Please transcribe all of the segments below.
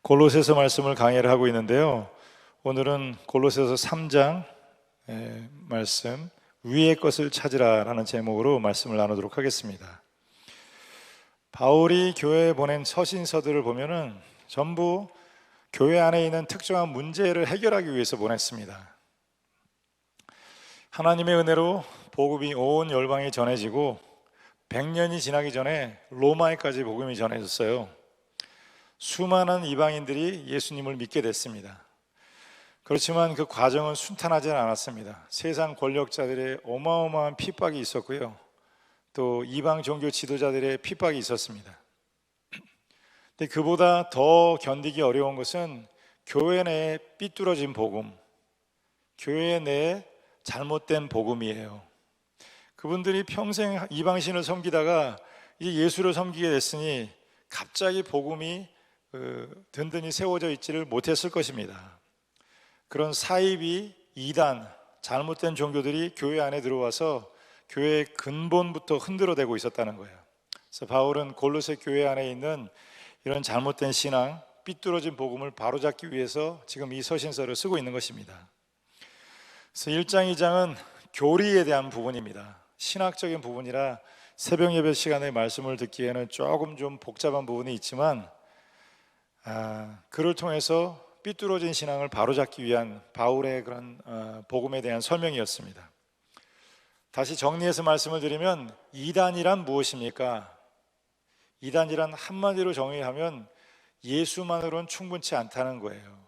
골로새서 말씀을 강의를 하고 있는데요. 오늘은 골로새서 3장 말씀 위의 것을 찾으라 라는 제목으로 말씀을 나누도록 하겠습니다. 바울이 교회에 보낸 서신서들을 보면은 전부 교회 안에 있는 특정한 문제를 해결하기 위해서 보냈습니다. 하나님의 은혜로 복음이 온 열방에 전해지고 100년이 지나기 전에 로마에까지 복음이 전해졌어요. 수많은 이방인들이 예수님을 믿게 됐습니다. 그렇지만 그 과정은 순탄하지 않았습니다. 세상 권력자들의 어마어마한 핍박이 있었고요, 또 이방 종교 지도자들의 핍박이 있었습니다. 근데 그보다 더 견디기 어려운 것은 교회 내에 삐뚤어진 복음, 교회 내에 잘못된 복음이에요. 그분들이 평생 이방신을 섬기다가 이제 예수를 섬기게 됐으니 갑자기 복음이 든든히 세워져 있지를 못했을 것입니다. 그런 사이비, 이단, 잘못된 종교들이 교회 안에 들어와서 교회의 근본부터 흔들어대고 있었다는 거예요. 그래서 바울은 골로새 교회 안에 있는 이런 잘못된 신앙, 삐뚤어진 복음을 바로잡기 위해서 지금 이 서신서를 쓰고 있는 것입니다. 그래서 1장, 2장은 교리에 대한 부분입니다. 신학적인 부분이라 새벽 예배 시간에 말씀을 듣기에는 조금 좀 복잡한 부분이 있지만 그를 통해서 삐뚤어진 신앙을 바로잡기 위한 바울의 그런 복음에 대한 설명이었습니다. 다시 정리해서 말씀을 드리면 이단이란 무엇입니까? 이단이란 한마디로 정의하면 예수만으로는 충분치 않다는 거예요.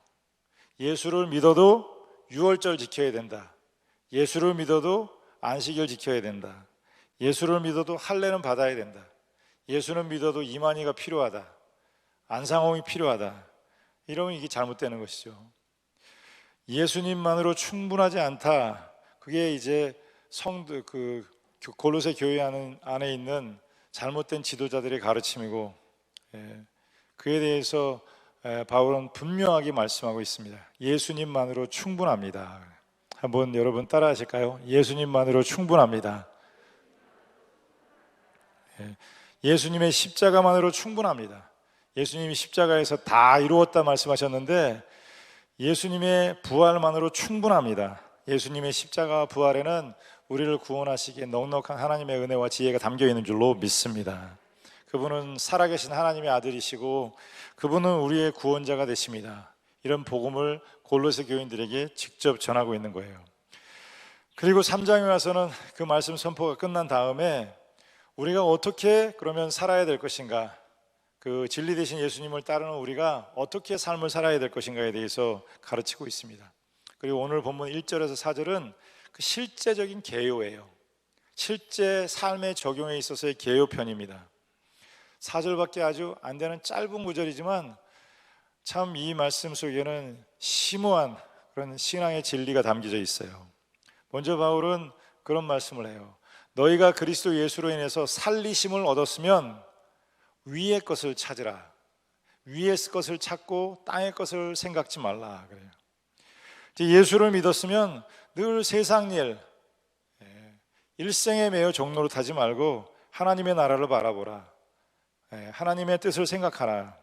예수를 믿어도 유월절 지켜야 된다. 예수를 믿어도 안식일 지켜야 된다. 예수를 믿어도 할례는 받아야 된다. 예수는 믿어도 이만희가 필요하다. 안상홍이 필요하다. 이러면 이게 잘못되는 것이죠. 예수님만으로 충분하지 않다. 그게 이제 골로새 교회 안에 있는 잘못된 지도자들의 가르침이고, 그에 대해서 바울은 분명하게 말씀하고 있습니다. 예수님만으로 충분합니다. 한번 여러분 따라 하실까요? 예수님만으로 충분합니다. 예수님의 십자가만으로 충분합니다. 예수님이 십자가에서 다 이루었다 말씀하셨는데 예수님의 부활만으로 충분합니다. 예수님의 십자가 부활에는 우리를 구원하시기에 넉넉한 하나님의 은혜와 지혜가 담겨 있는 줄로 믿습니다. 그분은 살아계신 하나님의 아들이시고 그분은 우리의 구원자가 되십니다. 이런 복음을 골로새 교인들에게 직접 전하고 있는 거예요. 그리고 3장에 와서는 그 말씀 선포가 끝난 다음에 우리가 어떻게 그러면 살아야 될 것인가, 그 진리 되신 예수님을 따르는 우리가 어떻게 삶을 살아야 될 것인가에 대해서 가르치고 있습니다. 그리고 오늘 본문 1절에서 4절은 그 실제적인 개요예요. 실제 삶의 적용에 있어서의 개요편입니다. 4절밖에 아주 안 되는 짧은 구절이지만 참 이 말씀 속에는 심오한 그런 신앙의 진리가 담겨져 있어요. 먼저 바울은 그런 말씀을 해요. 너희가 그리스도 예수로 인해서 살리심을 얻었으면 위의 것을 찾으라. 위의 것을 찾고 땅의 것을 생각지 말라 그래요. 예수를 믿었으면 늘 세상 일, 일생에 매여 종로로 타지 말고 하나님의 나라를 바라보라. 하나님의 뜻을 생각하라.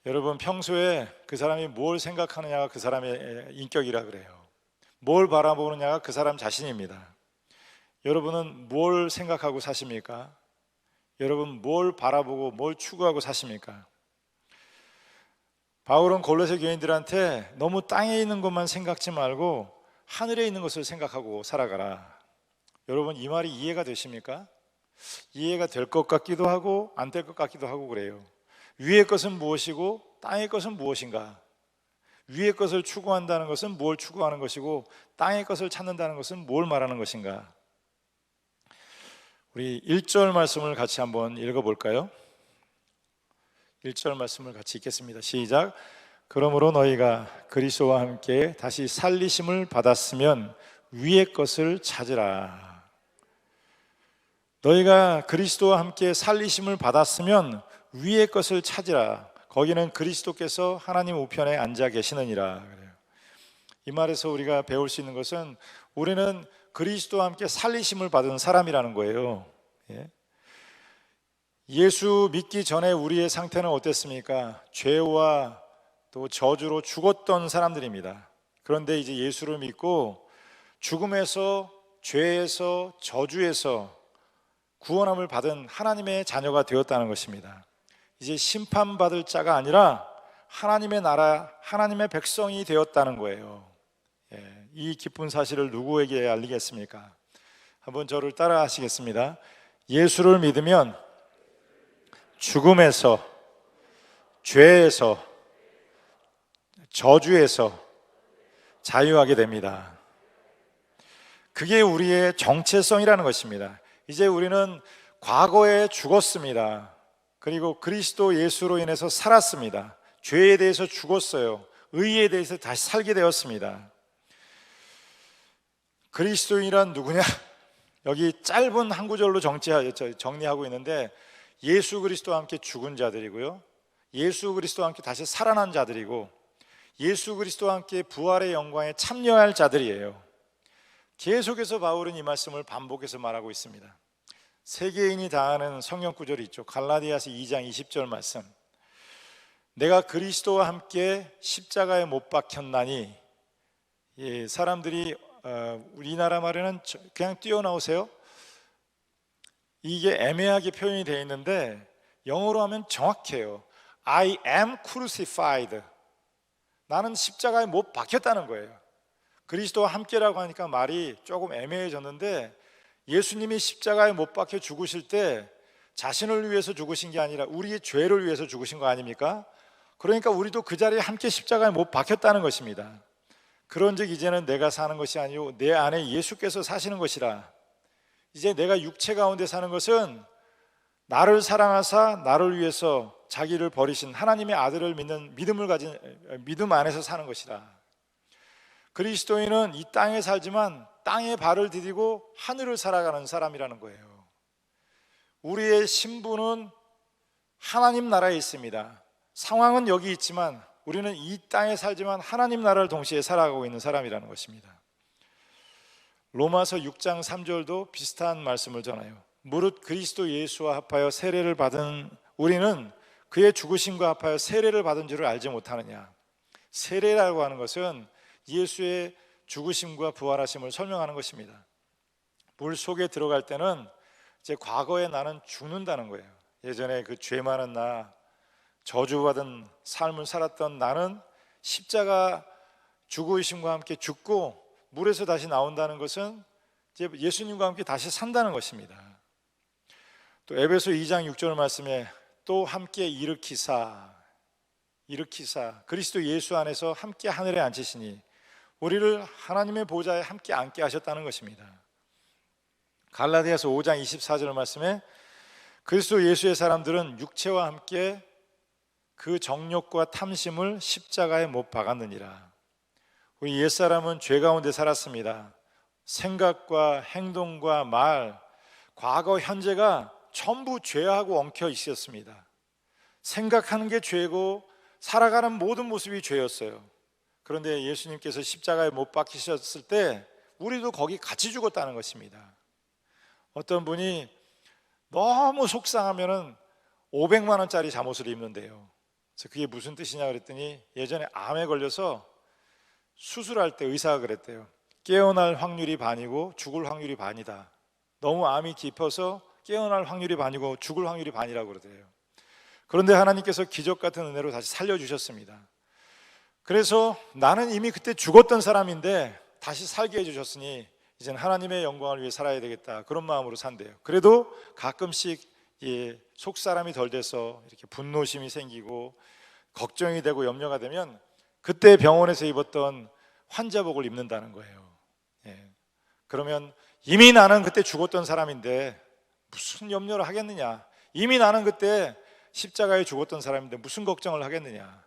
여러분, 평소에 그 사람이 뭘 생각하느냐가 그 사람의 인격이라 그래요. 뭘 바라보느냐가 그 사람 자신입니다. 여러분은 뭘 생각하고 사십니까? 여러분 뭘 바라보고 뭘 추구하고 사십니까? 바울은 골로새 교인들한테 너무 땅에 있는 것만 생각지 말고 하늘에 있는 것을 생각하고 살아가라. 여러분 이 말이 이해가 되십니까? 이해가 될 것 같기도 하고 안 될 것 같기도 하고 그래요. 위의 것은 무엇이고 땅의 것은 무엇인가? 위의 것을 추구한다는 것은 뭘 추구하는 것이고 땅의 것을 찾는다는 것은 뭘 말하는 것인가? 우리 1절 말씀을 같이 한번 읽어볼까요? 1절 말씀을 같이 읽겠습니다. 시작. 그러므로 너희가 그리스도와 함께 다시 살리심을 받았으면 위의 것을 찾으라. 너희가 그리스도와 함께 살리심을 받았으면 위의 것을 찾으라. 거기는 그리스도께서 하나님 우편에 앉아 계시느니라. 그래요. 이 말에서 우리가 배울 수 있는 것은 우리는 그리스도와 함께 살리심을 받은 사람이라는 거예요. 예수 믿기 전에 우리의 상태는 어땠습니까? 죄와 또 저주로 죽었던 사람들입니다. 그런데 이제 예수를 믿고 죽음에서, 죄에서, 저주에서 구원함을 받은 하나님의 자녀가 되었다는 것입니다. 이제 심판받을 자가 아니라 하나님의 나라, 하나님의 백성이 되었다는 거예요. 이 기쁜 사실을 누구에게 알리겠습니까? 한번 저를 따라 하시겠습니다. 예수를 믿으면 죽음에서, 죄에서, 저주에서 자유하게 됩니다. 그게 우리의 정체성이라는 것입니다. 이제 우리는 과거에 죽었습니다. 그리고 그리스도 예수로 인해서 살았습니다. 죄에 대해서 죽었어요. 의에 대해서 다시 살게 되었습니다. 그리스도인이란 누구냐? 여기 짧은 한 구절로 정리하고 있는데, 예수 그리스도와 함께 죽은 자들이고요, 예수 그리스도와 함께 다시 살아난 자들이고, 예수 그리스도와 함께 부활의 영광에 참여할 자들이에요. 계속해서 바울은 이 말씀을 반복해서 말하고 있습니다. 세계인이 다 아는 성경 구절이 있죠. 갈라디아서 2장 20절 말씀. 내가 그리스도와 함께 십자가에 못 박혔나니. 사람들이 우리나라 말에는 그냥 뛰어나오세요. 이게 애매하게 표현이 되어 있는데 영어로 하면 정확해요. I am crucified. 나는 십자가에 못 박혔다는 거예요. 그리스도와 함께라고 하니까 말이 조금 애매해졌는데, 예수님이 십자가에 못 박혀 죽으실 때 자신을 위해서 죽으신 게 아니라 우리의 죄를 위해서 죽으신 거 아닙니까? 그러니까 우리도 그 자리에 함께 십자가에 못 박혔다는 것입니다. 그런즉 이제는 내가 사는 것이 아니요 내 안에 예수께서 사시는 것이라. 이제 내가 육체 가운데 사는 것은 나를 사랑하사 나를 위해서 자기를 버리신 하나님의 아들을 믿는 믿음을 가진 믿음 안에서 사는 것이라. 그리스도인은 이 땅에 살지만 땅에 발을 디디고 하늘을 살아가는 사람이라는 거예요. 우리의 신분은 하나님 나라에 있습니다. 상황은 여기 있지만 우리는 이 땅에 살지만 하나님 나라를 동시에 살아가고 있는 사람이라는 것입니다. 로마서 6장 3절도 비슷한 말씀을 전해요. 무릇 그리스도 예수와 합하여 세례를 받은 우리는 그의 죽으심과 합하여 세례를 받은 줄을 알지 못하느냐. 세례라고 하는 것은 예수의 죽으심과 부활하심을 설명하는 것입니다. 물 속에 들어갈 때는 이제 과거에 나는 죽는다는 거예요. 예전에 그 죄 많은 나, 저주받은 삶을 살았던 나는 십자가 죽으심과 함께 죽고 물에서 다시 나온다는 것은 이제 예수님과 함께 다시 산다는 것입니다. 또 에베소 2장 6절 말씀에 또 함께 일으키사 그리스도 예수 안에서 함께 하늘에 앉히시니 우리를 하나님의 보좌에 함께 앉게 하셨다는 것입니다. 갈라디아서 5장 24절 말씀에 그리스도 예수의 사람들은 육체와 함께 그 정욕과 탐심을 십자가에 못 박았느니라. 우리 옛사람은 죄 가운데 살았습니다. 생각과 행동과 말, 과거, 현재가 전부 죄하고 엉켜 있었습니다. 생각하는 게 죄고 살아가는 모든 모습이 죄였어요. 그런데 예수님께서 십자가에 못 박히셨을 때 우리도 거기 같이 죽었다는 것입니다. 어떤 분이 너무 속상하면은 500만 원짜리 잠옷을 입는데요. 그래서 그게 무슨 뜻이냐 그랬더니 예전에 암에 걸려서 수술할 때 의사가 그랬대요. 깨어날 확률이 반이고 죽을 확률이 반이다. 너무 암이 깊어서 깨어날 확률이 반이고 죽을 확률이 반이라고 그러대요. 그런데 하나님께서 기적 같은 은혜로 다시 살려주셨습니다. 그래서 나는 이미 그때 죽었던 사람인데 다시 살게 해주셨으니 이제는 하나님의 영광을 위해 살아야 되겠다, 그런 마음으로 산대요. 그래도 가끔씩 속사람이 덜 돼서 이렇게 분노심이 생기고 걱정이 되고 염려가 되면 그때 병원에서 입었던 환자복을 입는다는 거예요. 그러면 이미 나는 그때 죽었던 사람인데 무슨 염려를 하겠느냐, 이미 나는 그때 십자가에 죽었던 사람인데 무슨 걱정을 하겠느냐.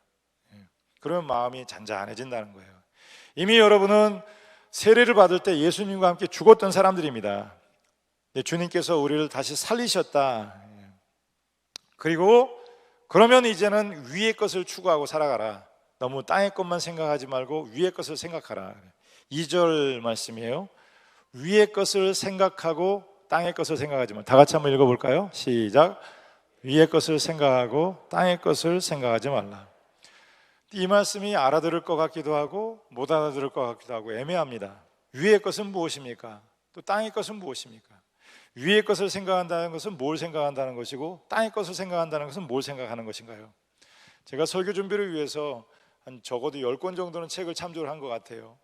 그러면 마음이 잔잔해진다는 거예요. 이미 여러분은 세례를 받을 때 예수님과 함께 죽었던 사람들입니다. 주님께서 우리를 다시 살리셨다. 그리고 그러면 이제는 위의 것을 추구하고 살아가라. 너무 땅의 것만 생각하지 말고 위의 것을 생각하라. 2절 말씀이에요. 위의 것을 생각하고 땅의 것을 생각하지 마. 다 같이 한번 읽어볼까요? 시작. 위의 것을 생각하고 땅의 것을 생각하지 말라. 이 말씀이 알아들을 것 같기도 하고 못 알아들을 것 같기도 하고 애매합니다. 위의 것은 무엇입니까? 또 땅의 것은 무엇입니까? 위의 것을 생각한다는 것은 뭘 생각한다는 것이고 땅의 것을 생각한다는 것은 뭘 생각하는 것인가요? 제가 설교 준비를 위해서 한 적어도 10권 정도는 책을 참조를 한 것 같아요.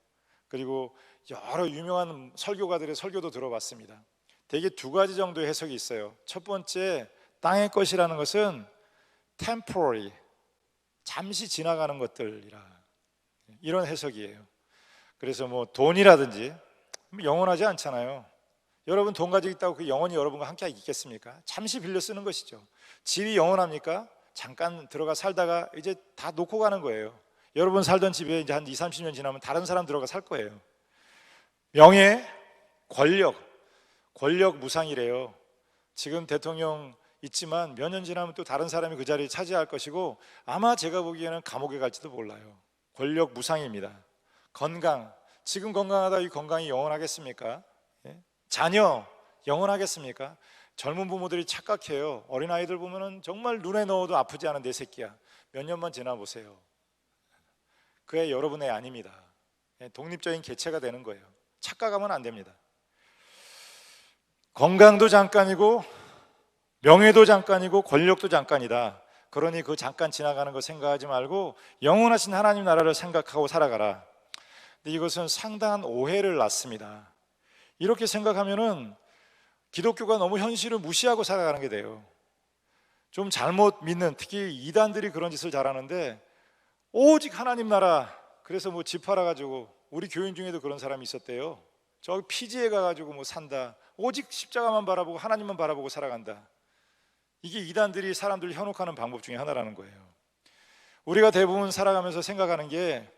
그리고 여러 유명한 설교가들의 설교도 들어봤습니다. 대개 두 가지 정도의 해석이 있어요. 첫 번째, 땅의 것이라는 것은 temporary, 잠시 지나가는 것들이라, 이런 해석이에요. 그래서 뭐 돈이라든지 영원하지 않잖아요. 여러분 돈 가지고 있다고 그 영원히 여러분과 함께 있겠습니까? 잠시 빌려 쓰는 것이죠. 집이 영원합니까? 잠깐 들어가 살다가 이제 다 놓고 가는 거예요. 여러분 살던 집에 이제 한 20, 30년 지나면 다른 사람 들어가 살 거예요. 명예, 권력 무상이래요. 지금 대통령 있지만 몇 년 지나면 또 다른 사람이 그 자리에 차지할 것이고 아마 제가 보기에는 감옥에 갈지도 몰라요. 권력 무상입니다. 건강, 지금 건강하다 이 건강이 영원하겠습니까? 자녀 영원하겠습니까? 젊은 부모들이 착각해요. 어린아이들 보면은 정말 눈에 넣어도 아프지 않은 내 새끼야. 몇 년만 지나보세요. 그 애 여러분의 애 아닙니다. 독립적인 개체가 되는 거예요. 착각하면 안 됩니다. 건강도 잠깐이고 명예도 잠깐이고 권력도 잠깐이다. 그러니 그 잠깐 지나가는 거 생각하지 말고 영원하신 하나님 나라를 생각하고 살아가라. 근데 이것은 상당한 오해를 낳습니다. 이렇게 생각하면은 기독교가 너무 현실을 무시하고 살아가는 게 돼요. 좀 잘못 믿는, 특히 이단들이 그런 짓을 잘하는데 오직 하나님 나라, 그래서 뭐 집 팔아가지고, 우리 교인 중에도 그런 사람이 있었대요. 저기 피지에 가가지고 뭐 산다, 오직 십자가만 바라보고 하나님만 바라보고 살아간다. 이게 이단들이 사람들을 현혹하는 방법 중에 하나라는 거예요. 우리가 대부분 살아가면서 생각하는 게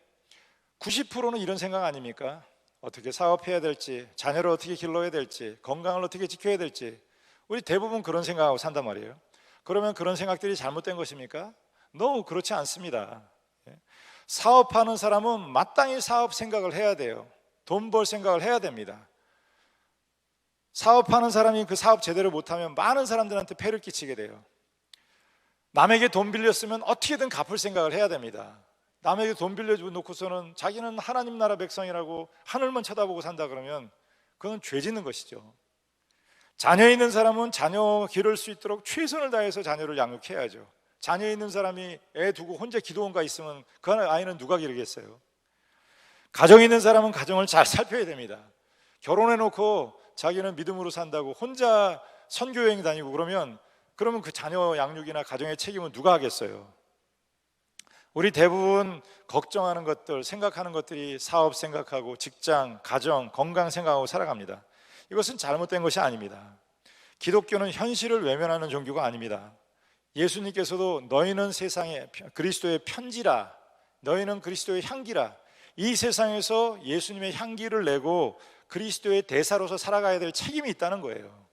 90%는 이런 생각 아닙니까? 어떻게 사업해야 될지, 자녀를 어떻게 길러야 될지, 건강을 어떻게 지켜야 될지, 우리 대부분 그런 생각하고 산단 말이에요. 그러면 그런 생각들이 잘못된 것입니까? No, 그렇지 않습니다. 사업하는 사람은 마땅히 사업 생각을 해야 돼요. 돈 벌 생각을 해야 됩니다. 사업하는 사람이 그 사업 제대로 못하면 많은 사람들한테 폐를 끼치게 돼요. 남에게 돈 빌렸으면 어떻게든 갚을 생각을 해야 됩니다. 남에게 돈 빌려놓고서는 자기는 하나님 나라 백성이라고 하늘만 쳐다보고 산다 그러면 그건 죄 짓는 것이죠. 자녀 있는 사람은 자녀 기를 수 있도록 최선을 다해서 자녀를 양육해야죠. 자녀 있는 사람이 애 두고 혼자 기도원가 있으면 그 아이는 누가 기르겠어요? 가정 있는 사람은 가정을 잘 살펴야 됩니다. 결혼해놓고 자기는 믿음으로 산다고 혼자 선교여행 다니고 그러면 그 자녀 양육이나 가정의 책임은 누가 하겠어요? 우리 대부분 걱정하는 것들, 생각하는 것들이 사업 생각하고 직장, 가정, 건강 생각하고 살아갑니다. 이것은 잘못된 것이 아닙니다. 기독교는 현실을 외면하는 종교가 아닙니다. 예수님께서도 너희는 세상에 그리스도의 편지라, 너희는 그리스도의 향기라, 이 세상에서 예수님의 향기를 내고 그리스도의 대사로서 살아가야 될 책임이 있다는 거예요.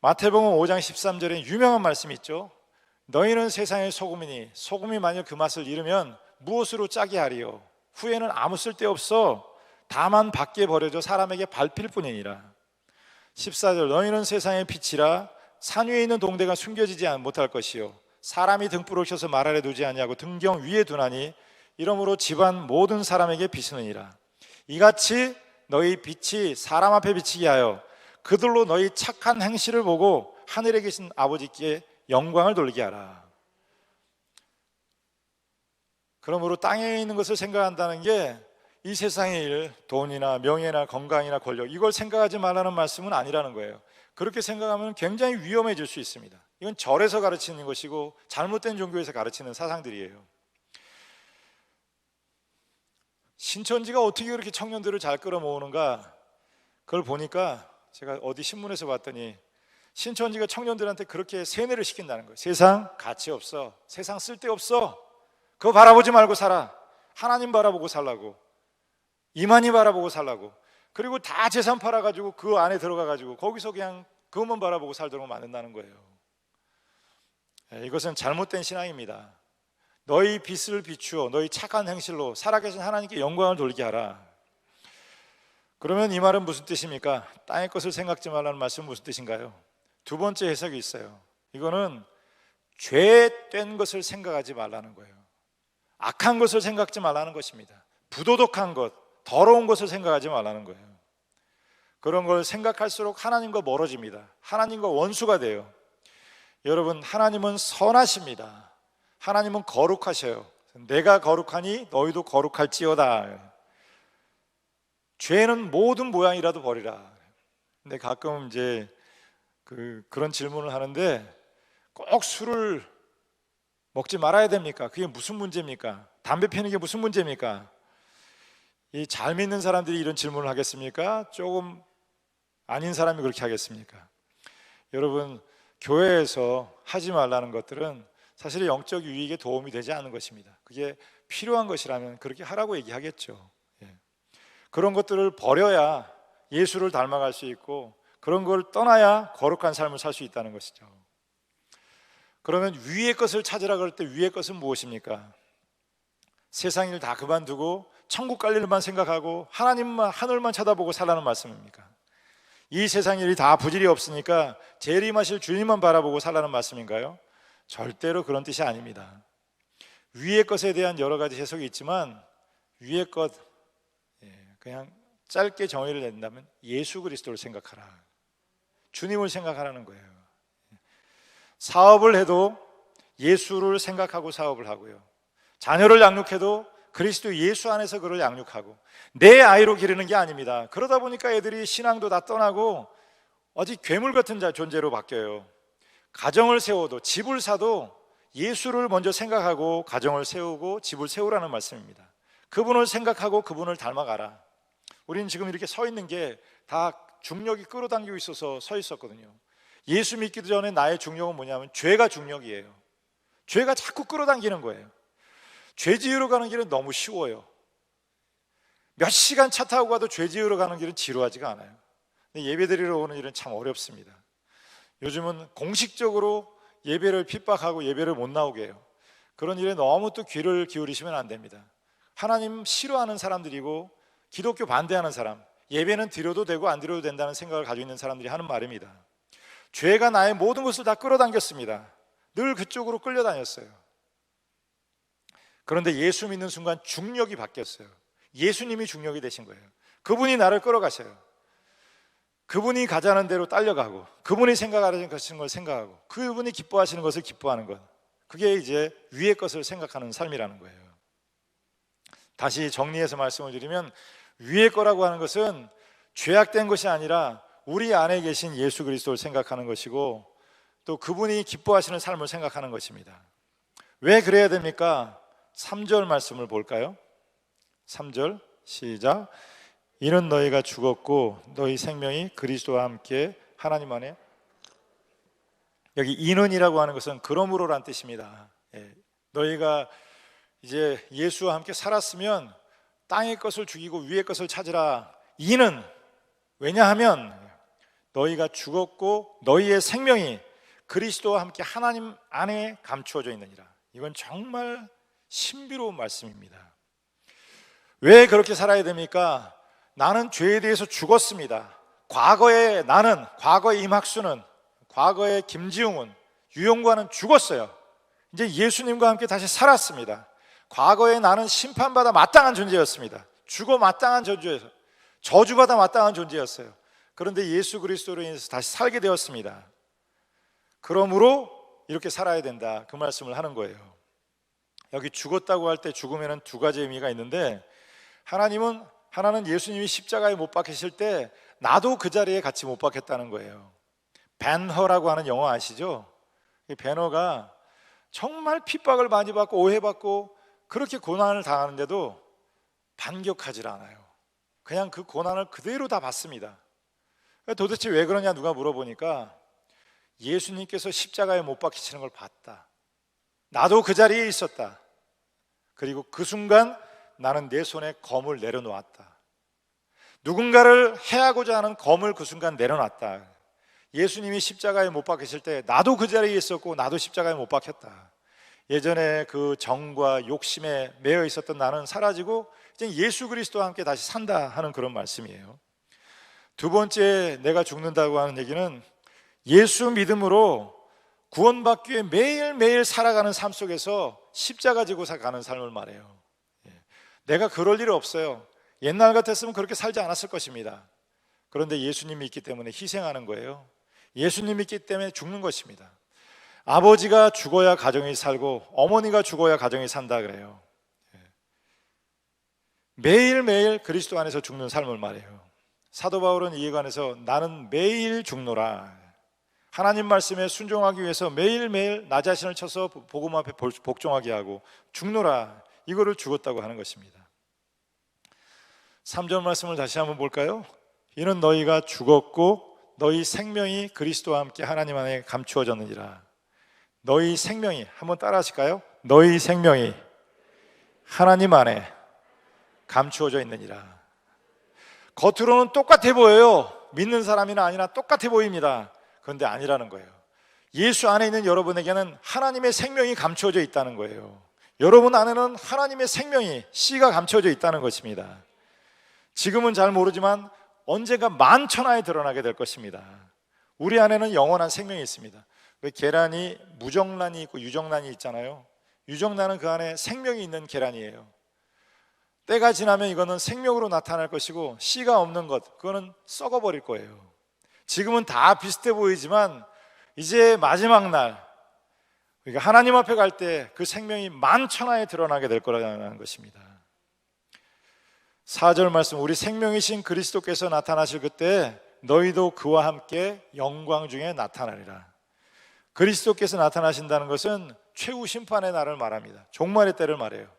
마태복음 5장 13절에 유명한 말씀이 있죠. 너희는 세상의 소금이니 소금이 만약 그 맛을 잃으면 무엇으로 짜게 하리요? 후에는 아무 쓸데없어 다만 밖에 버려져 사람에게 밟힐 뿐이니라. 14절 너희는 세상의 빛이라 산 위에 있는 동대가 숨겨지지 못할 것이요 사람이 등불을 켜서 말 아래 두지 아니하고 등경 위에 두나니 이러므로 집안 모든 사람에게 비추느니라. 이같이 너희 빛이 사람 앞에 비치게 하여 그들로 너희 착한 행실을 보고 하늘에 계신 아버지께 영광을 돌리게 하라. 그러므로 땅에 있는 것을 생각한다는 게 이 세상의 일, 돈이나 명예나 건강이나 권력, 이걸 생각하지 말라는 말씀은 아니라는 거예요. 그렇게 생각하면 굉장히 위험해질 수 있습니다. 이건 절에서 가르치는 것이고 잘못된 종교에서 가르치는 사상들이에요. 신천지가 어떻게 그렇게 청년들을 잘 끌어모으는가, 그걸 보니까 제가 어디 신문에서 봤더니 신천지가 청년들한테 그렇게 세뇌를 시킨다는 거예요. 세상 가치 없어, 세상 쓸데없어, 그거 바라보지 말고 살아, 하나님 바라보고 살라고, 이만희 바라보고 살라고. 그리고 다 재산 팔아가지고 그 안에 들어가가지고 거기서 그냥 그것만 바라보고 살도록 만든다는 거예요. 이것은 잘못된 신앙입니다. 너희 빛을 비추어 너희 착한 행실로 살아계신 하나님께 영광을 돌리게 하라. 그러면 이 말은 무슨 뜻입니까? 땅의 것을 생각지 말라는 말씀은 무슨 뜻인가요? 두 번째 해석이 있어요. 이거는 죄된 것을 생각하지 말라는 거예요. 악한 것을 생각하지 말라는 것입니다. 부도덕한 것, 더러운 것을 생각하지 말라는 거예요. 그런 걸 생각할수록 하나님과 멀어집니다. 하나님과 원수가 돼요. 여러분, 하나님은 선하십니다. 하나님은 거룩하셔요. 내가 거룩하니 너희도 거룩할지어다. 죄는 모든 모양이라도 버리라. 근데 가끔 이제 그런 질문을 하는데, 꼭 술을 먹지 말아야 됩니까? 그게 무슨 문제입니까? 담배 피우는 게 무슨 문제입니까? 이 잘 믿는 사람들이 이런 질문을 하겠습니까? 조금 아닌 사람이 그렇게 하겠습니까? 여러분, 교회에서 하지 말라는 것들은 사실 영적 유익에 도움이 되지 않는 것입니다. 그게 필요한 것이라면 그렇게 하라고 얘기하겠죠. 그런 것들을 버려야 예수를 닮아갈 수 있고, 그런 걸 떠나야 거룩한 삶을 살 수 있다는 것이죠. 그러면 위의 것을 찾으라 그럴 때 위의 것은 무엇입니까? 세상 일 다 그만두고 천국 갈 일만 생각하고 하나님만, 하늘만 쳐다보고 살라는 말씀입니까? 이 세상 일이 다 부질이 없으니까 재림하실 주님만 바라보고 살라는 말씀인가요? 절대로 그런 뜻이 아닙니다. 위의 것에 대한 여러 가지 해석이 있지만, 위의 것, 그냥 짧게 정의를 낸다면 예수 그리스도를 생각하라, 주님을 생각하라는 거예요. 사업을 해도 예수를 생각하고 사업을 하고요, 자녀를 양육해도 그리스도 예수 안에서 그를 양육하고, 내 아이로 기르는 게 아닙니다. 그러다 보니까 애들이 신앙도 다 떠나고 어디 괴물 같은 존재로 바뀌어요. 가정을 세워도, 집을 사도 예수를 먼저 생각하고 가정을 세우고 집을 세우라는 말씀입니다. 그분을 생각하고 그분을 닮아가라. 우리는 지금 이렇게 서 있는 게 다 중력이 끌어당기고 있어서 서 있었거든요. 예수 믿기도 전에 나의 중력은 뭐냐면 죄가 중력이에요. 죄가 자꾸 끌어당기는 거예요. 죄 지으러 가는 길은 너무 쉬워요. 몇 시간 차 타고 가도 죄 지으러 가는 길은 지루하지가 않아요. 근데 예배 드리러 오는 일은 참 어렵습니다. 요즘은 공식적으로 예배를 핍박하고 예배를 못 나오게 해요. 그런 일에 너무 또 귀를 기울이시면 안 됩니다. 하나님 싫어하는 사람들이고 기독교 반대하는 사람, 예배는 드려도 되고 안 드려도 된다는 생각을 가지고 있는 사람들이 하는 말입니다. 죄가 나의 모든 것을 다 끌어당겼습니다. 늘 그쪽으로 끌려다녔어요. 그런데 예수 믿는 순간 중력이 바뀌었어요. 예수님이 중력이 되신 거예요. 그분이 나를 끌어가셔요. 그분이 가자는 대로 딸려가고, 그분이 생각하시는 걸 생각하고, 그분이 기뻐하시는 것을 기뻐하는 것, 그게 이제 위의 것을 생각하는 삶이라는 거예요. 다시 정리해서 말씀을 드리면, 위의 거라고 하는 것은 죄악된 것이 아니라 우리 안에 계신 예수 그리스도를 생각하는 것이고, 또 그분이 기뻐하시는 삶을 생각하는 것입니다. 왜 그래야 됩니까? 3절 말씀을 볼까요? 3절 시작. 이는 너희가 죽었고 너희 생명이 그리스도와 함께 하나님 안에, 여기 이는이라고 하는 것은 그러므로란 뜻입니다. 너희가 이제 예수와 함께 살았으면 땅의 것을 죽이고 위의 것을 찾으라. 이는, 왜냐하면 너희가 죽었고 너희의 생명이 그리스도와 함께 하나님 안에 감추어져 있느니라. 이건 정말 신비로운 말씀입니다. 왜 그렇게 살아야 됩니까? 나는 죄에 대해서 죽었습니다. 과거의 나는, 과거의 임학수는, 과거의 김지웅은, 유영과는 죽었어요. 이제 예수님과 함께 다시 살았습니다. 과거의 나는 심판받아 마땅한 존재였습니다. 죽어 마땅한 존재였어요. 저주받아 마땅한 존재였어요. 그런데 예수 그리스도로 인해서 다시 살게 되었습니다. 그러므로 이렇게 살아야 된다, 그 말씀을 하는 거예요. 여기 죽었다고 할 때 죽음에는 두 가지 의미가 있는데, 하나는 예수님이 십자가에 못 박히실 때 나도 그 자리에 같이 못 박혔다는 거예요. 벤허라고 하는 영어 아시죠? 이 벤허가 정말 핍박을 많이 받고 오해받고 그렇게 고난을 당하는데도 반격하지 않아요. 그냥 그 고난을 그대로 다 받습니다. 도대체 왜 그러냐 누가 물어보니까, 예수님께서 십자가에 못 박히시는 걸 봤다. 나도 그 자리에 있었다. 그리고 그 순간 나는 내 손에 검을 내려놓았다. 누군가를 해하고자 하는 검을 그 순간 내려놨다. 예수님이 십자가에 못 박히실 때 나도 그 자리에 있었고 나도 십자가에 못 박혔다. 예전에 그 정과 욕심에 매여 있었던 나는 사라지고 이제 예수 그리스도와 함께 다시 산다 하는 그런 말씀이에요. 두 번째 내가 죽는다고 하는 얘기는, 예수 믿음으로 구원받기 위해 매일매일 살아가는 삶 속에서 십자가 지고 가는 삶을 말해요. 내가 그럴 일 없어요. 옛날 같았으면 그렇게 살지 않았을 것입니다. 그런데 예수님이 있기 때문에 희생하는 거예요. 예수님이 있기 때문에 죽는 것입니다. 아버지가 죽어야 가정이 살고 어머니가 죽어야 가정이 산다 그래요. 매일매일 그리스도 안에서 죽는 삶을 말해요. 사도 바울은 이에 관해서 나는 매일 죽노라. 하나님 말씀에 순종하기 위해서 매일매일 나 자신을 쳐서 복음 앞에 복종하게 하고 죽노라, 이거를 죽었다고 하는 것입니다. 3절 말씀을 다시 한번 볼까요? 이는 너희가 죽었고 너희 생명이 그리스도와 함께 하나님 안에 감추어졌느니라. 너희 생명이, 한번 따라 하실까요? 너희 생명이 하나님 안에 감추어져 있느니라. 겉으로는 똑같아 보여요. 믿는 사람이나 아니나 똑같아 보입니다. 그런데 아니라는 거예요. 예수 안에 있는 여러분에게는 하나님의 생명이 감추어져 있다는 거예요. 여러분 안에는 하나님의 생명이, 씨가 감추어져 있다는 것입니다. 지금은 잘 모르지만 언젠가 만천하에 드러나게 될 것입니다. 우리 안에는 영원한 생명이 있습니다. 왜 계란이 무정란이 있고 유정란이 있잖아요. 유정란은 그 안에 생명이 있는 계란이에요. 때가 지나면 이거는 생명으로 나타날 것이고, 씨가 없는 것, 그거는 썩어버릴 거예요. 지금은 다 비슷해 보이지만 이제 마지막 날, 그러니까 하나님 앞에 갈 때 그 생명이 만천하에 드러나게 될 거라는 것입니다. 4절 말씀, 우리 생명이신 그리스도께서 나타나실 그때 너희도 그와 함께 영광 중에 나타나리라. 그리스도께서 나타나신다는 것은 최후 심판의 날을 말합니다. 종말의 때를 말해요.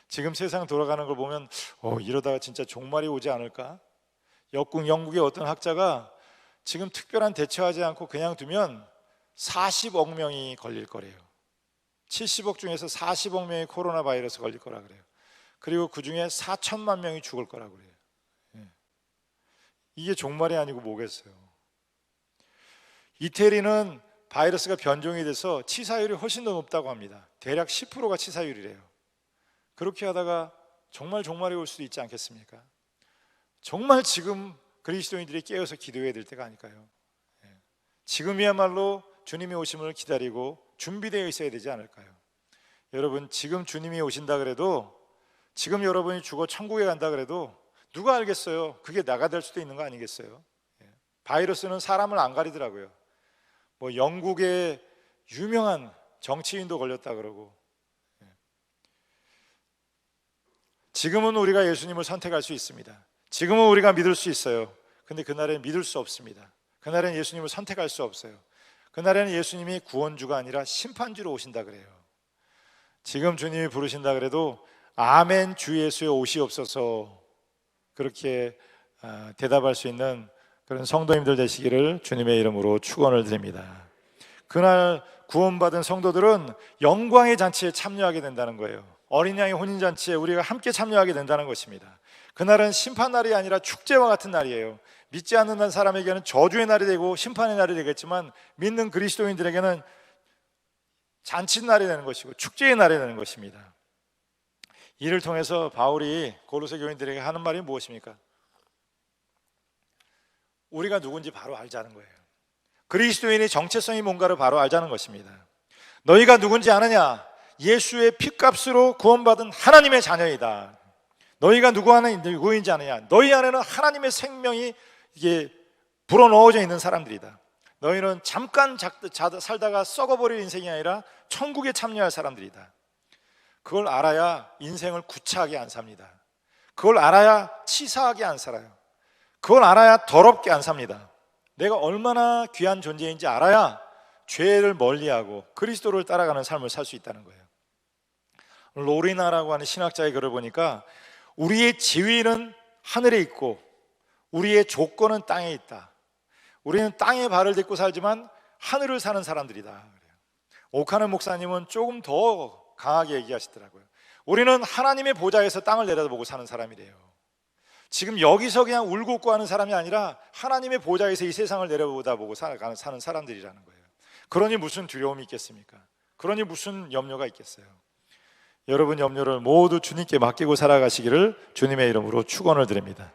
지금 세상 돌아가는 걸 보면 이러다가 진짜 종말이 오지 않을까? 영국의 어떤 학자가 지금 특별한 대처하지 않고 그냥 두면 40억 명이 걸릴 거래요. 70억 중에서 40억 명이 코로나 바이러스 걸릴 거라 그래요. 그리고 그 중에 4천만 명이 죽을 거라고 그래요. 이게 종말이 아니고 뭐겠어요? 이태리는 바이러스가 변종이 돼서 치사율이 훨씬 더 높다고 합니다. 대략 10%가 치사율이래요. 그렇게 하다가 정말 종말이 올 수도 있지 않겠습니까? 정말 지금 그리스도인들이 깨어서 기도해야 될 때가 아닐까요? 지금이야말로 주님이 오심을 기다리고 준비되어 있어야 되지 않을까요? 여러분, 지금 주님이 오신다 그래도, 지금 여러분이 죽어 천국에 간다 그래도 누가 알겠어요? 그게 나가 될 수도 있는 거 아니겠어요? 바이러스는 사람을 안 가리더라고요. 뭐 영국의 유명한 정치인도 걸렸다 그러고. 지금은 우리가 예수님을 선택할 수 있습니다. 지금은 우리가 믿을 수 있어요. 근데 그날엔 믿을 수 없습니다. 그날엔 예수님을 선택할 수 없어요. 그날에는 예수님이 구원주가 아니라 심판주로 오신다 그래요. 지금 주님이 부르신다 그래도 아멘 주 예수여 오시옵소서, 그렇게 대답할 수 있는 그런 성도님들 되시기를 주님의 이름으로 축원을 드립니다. 그날 구원받은 성도들은 영광의 잔치에 참여하게 된다는 거예요. 어린 양의 혼인잔치에 우리가 함께 참여하게 된다는 것입니다. 그날은 심판날이 아니라 축제와 같은 날이에요. 믿지 않는 사람에게는 저주의 날이 되고 심판의 날이 되겠지만, 믿는 그리스도인들에게는 잔치날이 되는 것이고 축제의 날이 되는 것입니다. 이를 통해서 바울이 고로새 교인들에게 하는 말이 무엇입니까? 우리가 누군지 바로 알자는 거예요. 그리스도인의 정체성이 뭔가를 바로 알자는 것입니다. 너희가 누군지 아느냐? 예수의 피값으로 구원받은 하나님의 자녀이다. 너희가 누구인지 아느냐? 너희 안에는 하나님의 생명이 이게 불어넣어져 있는 사람들이다. 너희는 잠깐 살다가 썩어버릴 인생이 아니라 천국에 참여할 사람들이다. 그걸 알아야 인생을 구차하게 안 삽니다. 그걸 알아야 치사하게 안 살아요. 그걸 알아야 더럽게 안 삽니다. 내가 얼마나 귀한 존재인지 알아야 죄를 멀리하고 그리스도를 따라가는 삶을 살 수 있다는 거예요. 로리나라고 하는 신학자의 글을 보니까 우리의 지위는 하늘에 있고 우리의 조건은 땅에 있다. 우리는 땅에 발을 딛고 살지만 하늘을 사는 사람들이다. 오카너 목사님은 조금 더 강하게 얘기하시더라고요. 우리는 하나님의 보좌에서 땅을 내려다보고 사는 사람이래요. 지금 여기서 그냥 울고 웃고 하는 사람이 아니라 하나님의 보좌에서 이 세상을 내려다보고 사는 사람들이라는 거예요. 그러니 무슨 두려움이 있겠습니까? 그러니 무슨 염려가 있겠어요? 여러분 염려를 모두 주님께 맡기고 살아가시기를 주님의 이름으로 축원을 드립니다.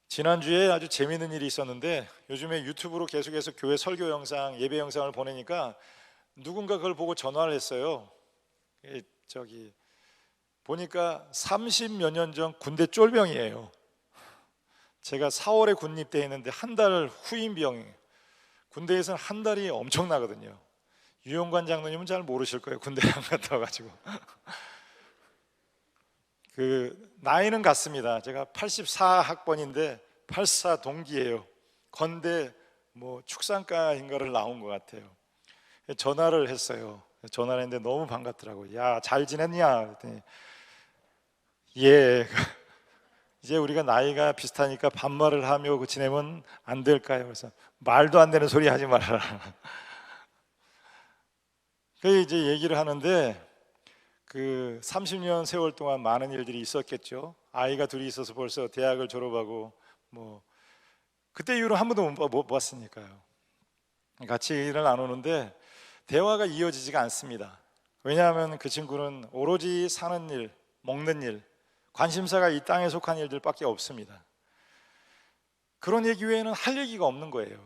지난주에 아주 재미있는 일이 있었는데, 요즘에 유튜브로 계속해서 교회 설교 영상, 예배 영상을 보내니까 누군가 그걸 보고 전화를 했어요. 저기 보니까 30몇 년 전 군대 쫄병이에요. 제가 4월에 군입대 했는데 한 달 후임 병이에요. 군대에서는 한 달이 엄청나거든요. 유영관 장로님은 잘 모르실 거예요. 군대 안 갔다 와가지고. 그 나이는 같습니다. 제가 84학번인데 84 동기예요. 건대 뭐 축산과인가를 나온 것 같아요. 전화를 했어요. 전화를 했는데 너무 반갑더라고요. 야, 잘 지냈냐? 그랬더니 예. 이제 우리가 나이가 비슷하니까 반말을 하며 지내면 안 될까요? 그래서 말도 안 되는 소리 하지 말아라. 그 이제 얘기를 하는데, 그 30년 세월 동안 많은 일들이 있었겠죠. 아이가 둘이 있어서 벌써 대학을 졸업하고 뭐 그때 이후로 한 번도 못 봤으니까요. 같이 일을 나누는데 대화가 이어지지가 않습니다. 왜냐하면 그 친구는 오로지 사는 일, 먹는 일, 관심사가 이 땅에 속한 일들밖에 없습니다. 그런 얘기 외에는 할 얘기가 없는 거예요.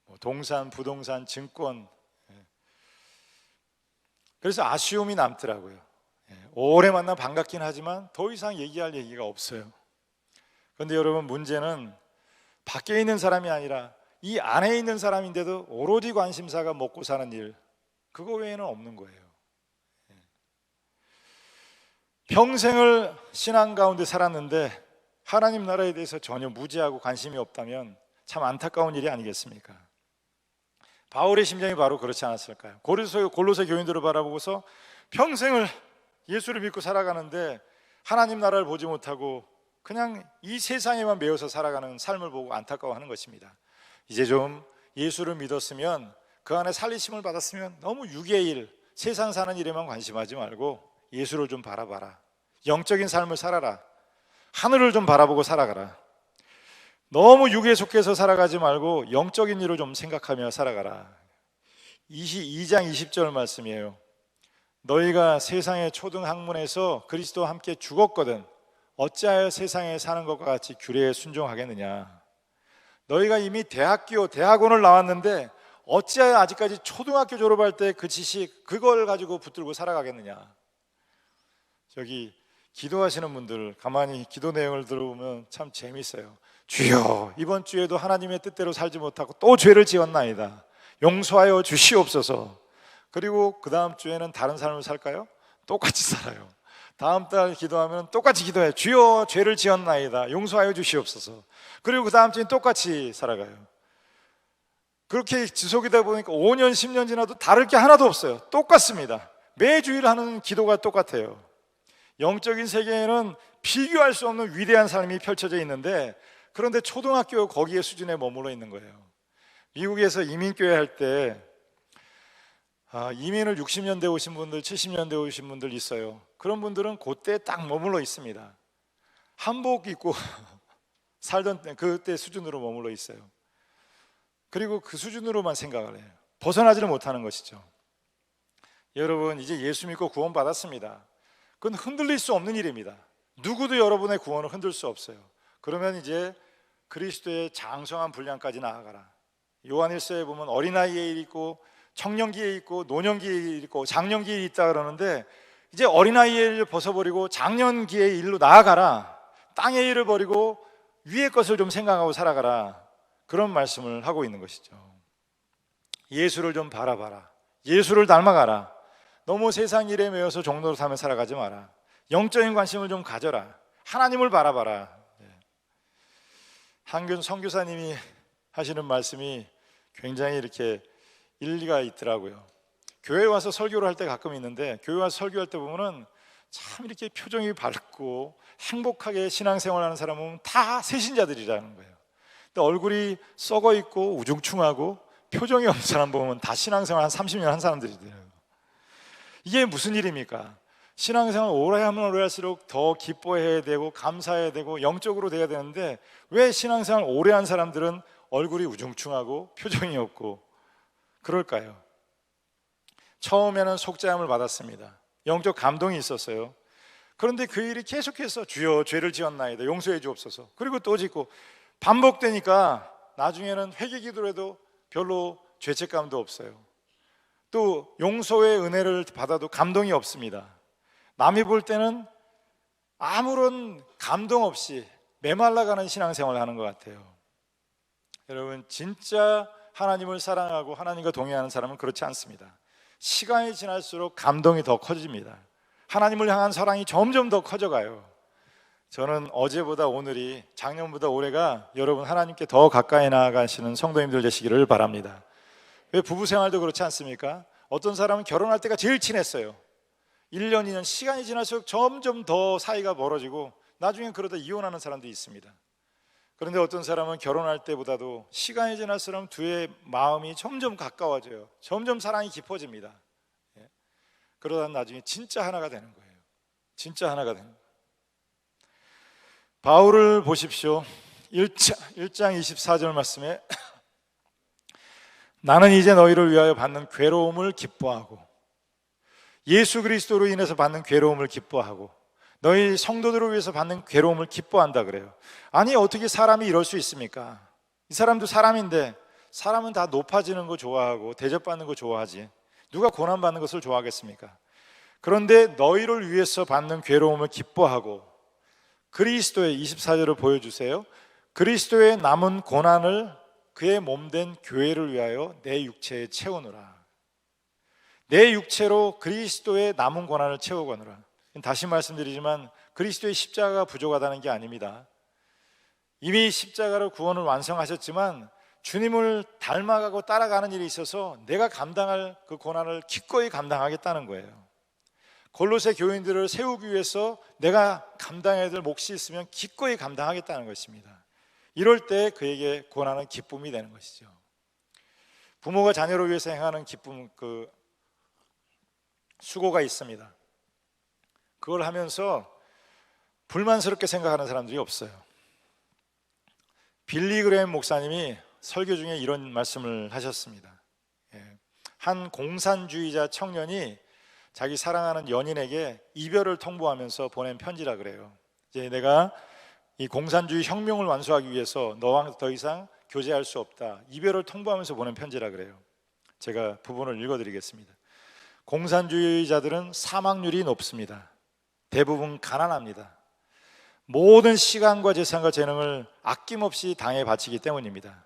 뭐 동산, 부동산, 증권. 그래서 아쉬움이 남더라고요. 오래 만나 반갑긴 하지만 더 이상 얘기할 얘기가 없어요. 그런데 여러분, 문제는 밖에 있는 사람이 아니라 이 안에 있는 사람인데도 오로지 관심사가 먹고 사는 일, 그거 외에는 없는 거예요. 평생을 신앙 가운데 살았는데 하나님 나라에 대해서 전혀 무지하고 관심이 없다면 참 안타까운 일이 아니겠습니까? 바울의 심정이 바로 그렇지 않았을까요? 골로새 교인들을 바라보고서 평생을 예수를 믿고 살아가는데 하나님 나라를 보지 못하고 그냥 이 세상에만 매여서 살아가는 삶을 보고 안타까워하는 것입니다. 이제 좀 예수를 믿었으면, 그 안에 살리심을 받았으면 너무 육의 일, 세상 사는 일에만 관심하지 말고 예수를 좀 바라봐라. 영적인 삶을 살아라. 하늘을 좀 바라보고 살아가라. 너무 육에 속해서 살아가지 말고 영적인 일을 좀 생각하며 살아가라. 22장 20절 말씀이에요. 너희가 세상의 초등학문에서 그리스도와 함께 죽었거든 어찌하여 세상에 사는 것과 같이 규례에 순종하겠느냐. 너희가 이미 대학원을 나왔는데 어찌하여 아직까지 초등학교 졸업할 때 그 지식, 그걸 가지고 붙들고 살아가겠느냐. 저기 기도하시는 분들 가만히 기도 내용을 들어보면 참 재밌어요. 주여, 이번 주에도 하나님의 뜻대로 살지 못하고 또 죄를 지었나이다. 용서하여 주시옵소서. 그리고 그 다음 주에는 다른 삶을 살까요? 똑같이 살아요. 다음 달 기도하면 똑같이 기도해요. 주여, 죄를 지었나이다. 용서하여 주시옵소서. 그리고 그 다음 주엔 똑같이 살아가요. 그렇게 지속이다 보니까 5년, 10년 지나도 다를 게 하나도 없어요. 똑같습니다. 매주일 하는 기도가 똑같아요. 영적인 세계에는 비교할 수 없는 위대한 삶이 펼쳐져 있는데, 그런데 초등학교 거기에 수준에 머물러 있는 거예요. 미국에서 이민교회 할 때 이민을 60년대 오신 분들, 70년대 오신 분들 있어요. 그런 분들은 그때 딱 머물러 있습니다. 한복 입고 살던 그때 수준으로 머물러 있어요. 그리고 그 수준으로만 생각을 해요. 벗어나지를 못하는 것이죠. 여러분, 이제 예수 믿고 구원 받았습니다. 그건 흔들릴 수 없는 일입니다. 누구도 여러분의 구원을 흔들 수 없어요. 그러면 이제 그리스도의 장성한 분량까지 나아가라. 요한일서에 보면 어린아이의 일이 있고 청년기에 있고 노년기에 일이 있고 장년기에 있다 그러는데, 이제 어린아이의 일을 벗어버리고 장년기의 일로 나아가라. 땅의 일을 버리고 위의 것을 좀 생각하고 살아가라. 그런 말씀을 하고 있는 것이죠. 예수를 좀 바라봐라. 예수를 닮아가라. 너무 세상 일에 매여서 종로로 사며 살아가지 마라. 영적인 관심을 좀 가져라. 하나님을 바라봐라. 한균 선교사님이 하시는 말씀이 굉장히 이렇게 일리가 있더라고요. 교회 와서 설교를 할 때 가끔 있는데, 교회 와서 설교할 때 보면은 참 이렇게 표정이 밝고 행복하게 신앙생활하는 사람은 다 새신자들이라는 거예요. 근데 얼굴이 썩어 있고 우중충하고 표정이 없는 사람 보면 다 신앙생활 한 30년 한 사람들이더라고요. 이게 무슨 일입니까? 신앙생활 오래 하면 오래 할수록 더 기뻐해야 되고 감사해야 되고 영적으로 돼야 되는데, 왜 신앙생활 오래 한 사람들은 얼굴이 우중충하고 표정이 없고 그럴까요? 처음에는 속죄함을 받았습니다. 영적 감동이 있었어요. 그런데 그 일이 계속해서 주여, 죄를 지었나이다. 용서해 주옵소서. 그리고 또 짓고 반복되니까 나중에는 회개기도를 해도 별로 죄책감도 없어요. 또 용서의 은혜를 받아도 감동이 없습니다. 남이 볼 때는 아무런 감동 없이 메말라가는 신앙생활을 하는 것 같아요. 여러분, 진짜 하나님을 사랑하고 하나님과 동행하는 사람은 그렇지 않습니다. 시간이 지날수록 감동이 더 커집니다. 하나님을 향한 사랑이 점점 더 커져가요. 저는 어제보다 오늘이, 작년보다 올해가 여러분 하나님께 더 가까이 나아가시는 성도님들 되시기를 바랍니다. 왜 부부 생활도 그렇지 않습니까? 어떤 사람은 결혼할 때가 제일 친했어요. 1년, 2년 시간이 지날수록 점점 더 사이가 멀어지고 나중에 그러다 이혼하는 사람도 있습니다. 그런데 어떤 사람은 결혼할 때보다도 시간이 지날수록 두의 마음이 점점 가까워져요. 점점 사랑이 깊어집니다. 그러다 나중에 진짜 하나가 되는 거예요. 진짜 하나가 되는 거예요. 바울을 보십시오. 1장 24절 말씀에 나는 이제 너희를 위하여 받는 괴로움을 기뻐하고, 예수 그리스도로 인해서 받는 괴로움을 기뻐하고, 너희 성도들을 위해서 받는 괴로움을 기뻐한다 그래요. 아니, 어떻게 사람이 이럴 수 있습니까? 이 사람도 사람인데, 사람은 다 높아지는 거 좋아하고 대접받는 거 좋아하지, 누가 고난받는 것을 좋아하겠습니까? 그런데 너희를 위해서 받는 괴로움을 기뻐하고, 그리스도의, 24절을 보여주세요. 그리스도의 남은 고난을 그의 몸된 교회를 위하여 내 육체에 채우느라. 내 육체로 그리스도의 남은 고난을 채우거느라. 다시 말씀드리지만 그리스도의 십자가가 부족하다는 게 아닙니다. 이미 십자가로 구원을 완성하셨지만 주님을 닮아가고 따라가는 일이 있어서 내가 감당할 그 고난을 기꺼이 감당하겠다는 거예요. 골로새 교인들을 세우기 위해서 내가 감당해야 될 몫이 있으면 기꺼이 감당하겠다는 것입니다. 이럴 때 그에게 고난은 기쁨이 되는 것이죠. 부모가 자녀를 위해서 행하는 기쁨, 그 수고가 있습니다. 그걸 하면서 불만스럽게 생각하는 사람들이 없어요. 빌리 그레임 목사님이 설교 중에 이런 말씀을 하셨습니다. 한 공산주의자 청년이 자기 사랑하는 연인에게 이별을 통보하면서 보낸 편지라 그래요. 이제 내가 이 공산주의 혁명을 완수하기 위해서 너와 더 이상 교제할 수 없다, 이별을 통보하면서 보낸 편지라 그래요. 제가 부분을 읽어드리겠습니다. 공산주의자들은 사망률이 높습니다. 대부분 가난합니다. 모든 시간과 재산과 재능을 아낌없이 당에 바치기 때문입니다.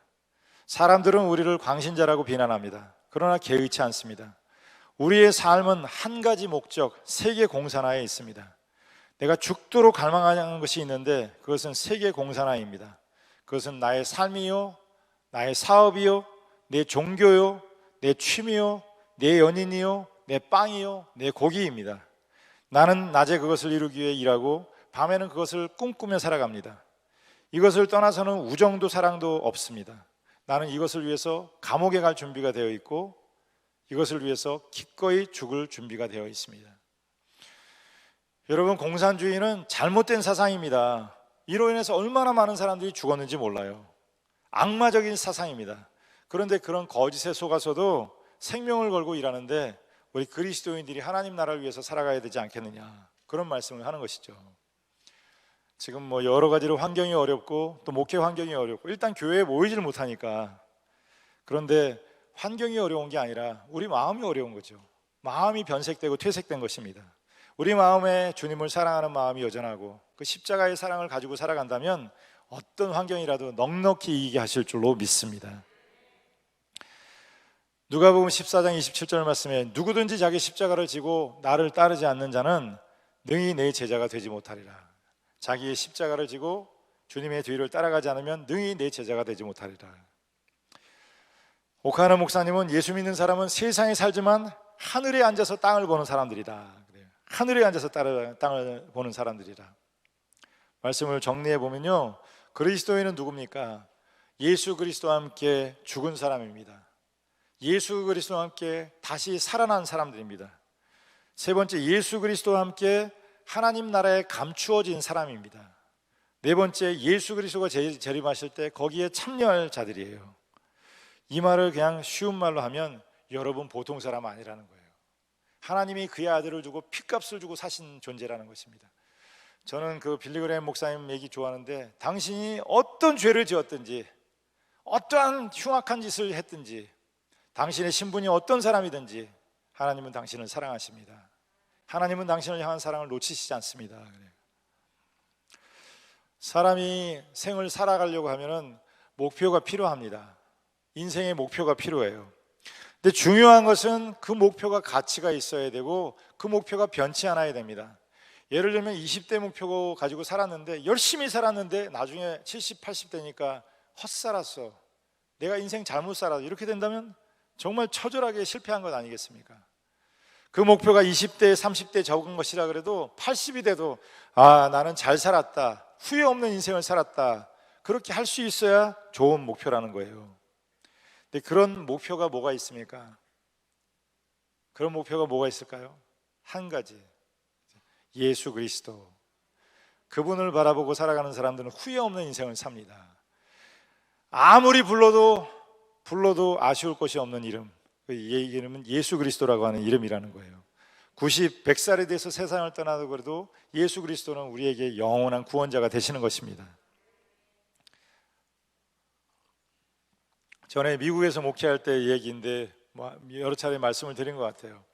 사람들은 우리를 광신자라고 비난합니다. 그러나 개의치 않습니다. 우리의 삶은 한 가지 목적, 세계 공산화에 있습니다. 내가 죽도록 갈망하는 것이 있는데 그것은 세계 공산화입니다. 그것은 나의 삶이요, 나의 사업이요, 내 종교요, 내 취미요, 내 연인이요, 내 빵이요, 내 고기입니다. 나는 낮에 그것을 이루기 위해 일하고 밤에는 그것을 꿈꾸며 살아갑니다. 이것을 떠나서는 우정도 사랑도 없습니다. 나는 이것을 위해서 감옥에 갈 준비가 되어 있고 이것을 위해서 기꺼이 죽을 준비가 되어 있습니다. 여러분, 공산주의는 잘못된 사상입니다. 이로 인해서 얼마나 많은 사람들이 죽었는지 몰라요. 악마적인 사상입니다. 그런데 그런 거짓에 속아서도 생명을 걸고 일하는데 우리 그리스도인들이 하나님 나라를 위해서 살아가야 되지 않겠느냐, 그런 말씀을 하는 것이죠. 지금 뭐 여러 가지로 환경이 어렵고 또 목회 환경이 어렵고 일단 교회에 모이지를 못하니까. 그런데 환경이 어려운 게 아니라 우리 마음이 어려운 거죠. 마음이 변색되고 퇴색된 것입니다. 우리 마음에 주님을 사랑하는 마음이 여전하고 그 십자가의 사랑을 가지고 살아간다면 어떤 환경이라도 넉넉히 이기게 하실 줄로 믿습니다. 누가복음 14장 27절 말씀에 누구든지 자기 십자가를 지고 나를 따르지 않는 자는 능히 내 제자가 되지 못하리라. 자기의 십자가를 지고 주님의 뒤를 따라가지 않으면 능히 내 제자가 되지 못하리라. 오카나 목사님은 예수 믿는 사람은 세상에 살지만 하늘에 앉아서 땅을 보는 사람들이다. 하늘에 앉아서 땅을 보는 사람들이라. 말씀을 정리해 보면요, 그리스도인은 누굽니까? 예수 그리스도와 함께 죽은 사람입니다. 예수 그리스도와 함께 다시 살아난 사람들입니다. 세 번째, 예수 그리스도와 함께 하나님 나라에 감추어진 사람입니다. 네 번째, 예수 그리스도가 재림하실 때 거기에 참여할 자들이에요. 이 말을 그냥 쉬운 말로 하면 여러분 보통 사람 아니라는 거예요. 하나님이 그의 아들을 주고 핏값을 주고 사신 존재라는 것입니다. 저는 그 빌리그레임 목사님 얘기 좋아하는데, 당신이 어떤 죄를 지었든지 어떠한 흉악한 짓을 했든지 당신의 신분이 어떤 사람이든지 하나님은 당신을 사랑하십니다. 하나님은 당신을 향한 사랑을 놓치시지 않습니다. 사람이 생을 살아가려고 하면은 목표가 필요합니다. 인생의 목표가 필요해요. 근데 중요한 것은 그 목표가 가치가 있어야 되고 그 목표가 변치 않아야 됩니다. 예를 들면 20대 목표 가지고 살았는데, 열심히 살았는데 나중에 70, 80대니까 헛살았어, 내가 인생 잘못 살았어, 이렇게 된다면 정말 처절하게 실패한 것 아니겠습니까? 그 목표가 20대, 30대 적은 것이라 그래도 80이 돼도 나는 잘 살았다, 후회 없는 인생을 살았다, 그렇게 할 수 있어야 좋은 목표라는 거예요. 근데 그런 목표가 뭐가 있습니까? 그런 목표가 뭐가 있을까요? 한 가지, 예수 그리스도. 그분을 바라보고 살아가는 사람들은 후회 없는 인생을 삽니다. 아무리 불러도 아쉬울 것이 없는 이름, 그 이름은 예수 그리스도라고 하는 이름이라는 거예요. 90, 100살이 돼서 세상을 떠나도 그래도 예수 그리스도는 우리에게 영원한 구원자가 되시는 것입니다. 전에 미국에서 목회할 때 얘기인데 여러 차례 말씀을 드린 것 같아요.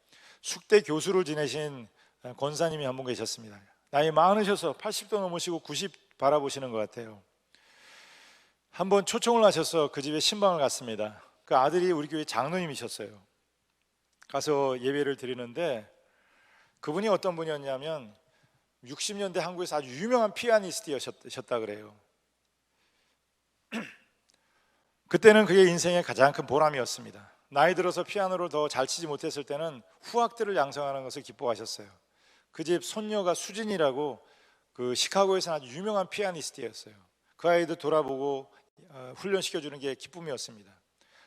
숙대 교수를 지내신 권사님이 한 분 계셨습니다. 나이 많으셔서 80도 넘으시고 90 바라보시는 것 같아요. 한번 초청을 하셔서 그 집에 신방을 갔습니다. 그 아들이 우리 교회 장로님이셨어요. 가서 예배를 드리는데 그분이 어떤 분이었냐면 60년대 한국에서 아주 유명한 피아니스트였다 그래요. 그때는 그게 인생의 가장 큰 보람이었습니다. 나이 들어서 피아노를 더 잘 치지 못했을 때는 후학들을 양성하는 것을 기뻐하셨어요. 그 집 손녀가 수진이라고 그 시카고에서 아주 유명한 피아니스트였어요. 그 아이도 돌아보고 훈련시켜주는 게 기쁨이었습니다.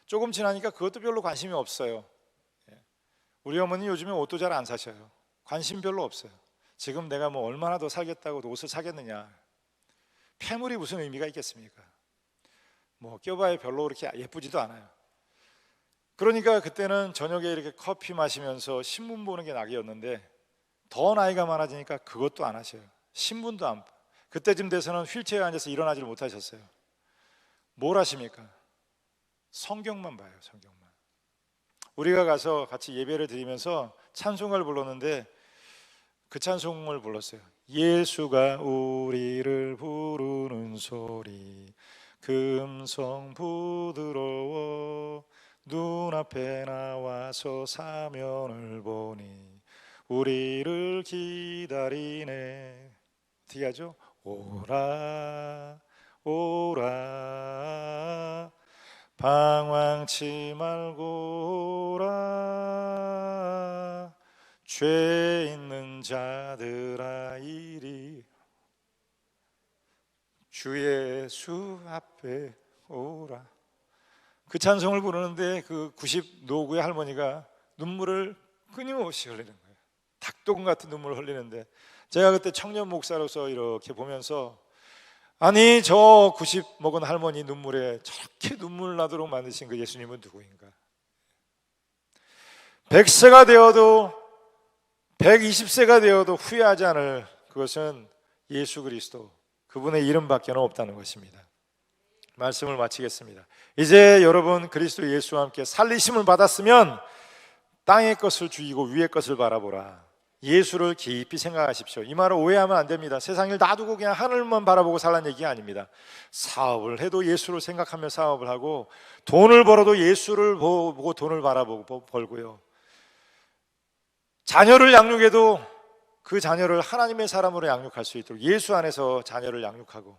조금 지나니까 그것도 별로 관심이 없어요. 우리 어머니 요즘에 옷도 잘 안 사셔요. 관심 별로 없어요. 지금 내가 뭐 얼마나 더 살겠다고 옷을 사겠느냐, 패물이 무슨 의미가 있겠습니까? 뭐 껴봐야 별로 그렇게 예쁘지도 않아요. 그러니까 그때는 저녁에 이렇게 커피 마시면서 신문 보는 게 낙이었는데, 더 나이가 많아지니까 그것도 안 하셔요. 신문도 안 봐. 그때쯤 돼서는 휠체어에 앉아서 일어나지를 못하셨어요. 뭘 하십니까? 성경만 봐요. 성경만. 우리가 가서 같이 예배를 드리면서 찬송가를 불렀는데 그 찬송을 불렀어요. 예수가 우리를 부르는 소리, 금성 부드러워 눈앞에 나와서 사면을 보니 우리를 기다리네. 어떻게 하죠? 오라 오라 방황치 말고 오라 죄 있는 자들아 이리 주 예수 앞에 오라. 그 찬송을 부르는데 그 90 노구의 할머니가 눈물을 끊임없이 흘리는 거예요. 닭똥 같은 눈물을 흘리는데, 제가 그때 청년 목사로서 이렇게 보면서 아니 저 90 먹은 할머니 눈물에 저렇게 눈물 나도록 만드신 그 예수님은 누구인가? 100세가 되어도 120세가 되어도 후회하지 않을 그것은 예수 그리스도, 그분의 이름밖에 없다는 것입니다. 말씀을 마치겠습니다. 이제 여러분 그리스도 예수와 함께 살리심을 받았으면 땅의 것을 죽이고 위의 것을 바라보라. 예수를 깊이 생각하십시오. 이 말을 오해하면 안 됩니다. 세상을 놔두고 그냥 하늘만 바라보고 살라는 얘기가 아닙니다. 사업을 해도 예수를 생각하며 사업을 하고, 돈을 벌어도 예수를 보고 돈을 바라보고 벌고요. 자녀를 양육해도 그 자녀를 하나님의 사람으로 양육할 수 있도록 예수 안에서 자녀를 양육하고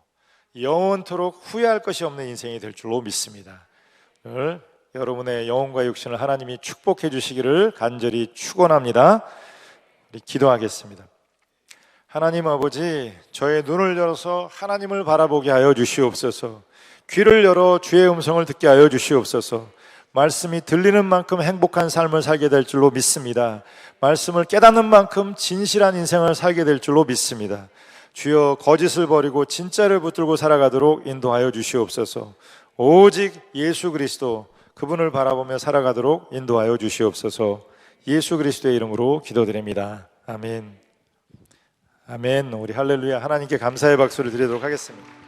영원토록 후회할 것이 없는 인생이 될 줄로 믿습니다. 오늘 여러분의 영혼과 육신을 하나님이 축복해 주시기를 간절히 축원합니다. 우리 기도하겠습니다. 하나님 아버지, 저의 눈을 열어서 하나님을 바라보게 하여 주시옵소서. 귀를 열어 주의 음성을 듣게 하여 주시옵소서. 말씀이 들리는 만큼 행복한 삶을 살게 될 줄로 믿습니다. 말씀을 깨닫는 만큼 진실한 인생을 살게 될 줄로 믿습니다. 주여, 거짓을 버리고 진짜를 붙들고 살아가도록 인도하여 주시옵소서. 오직 예수 그리스도, 그분을 바라보며 살아가도록 인도하여 주시옵소서. 예수 그리스도의 이름으로 기도드립니다. 아멘. 아멘. 우리 할렐루야 하나님께 감사의 박수를 드리도록 하겠습니다.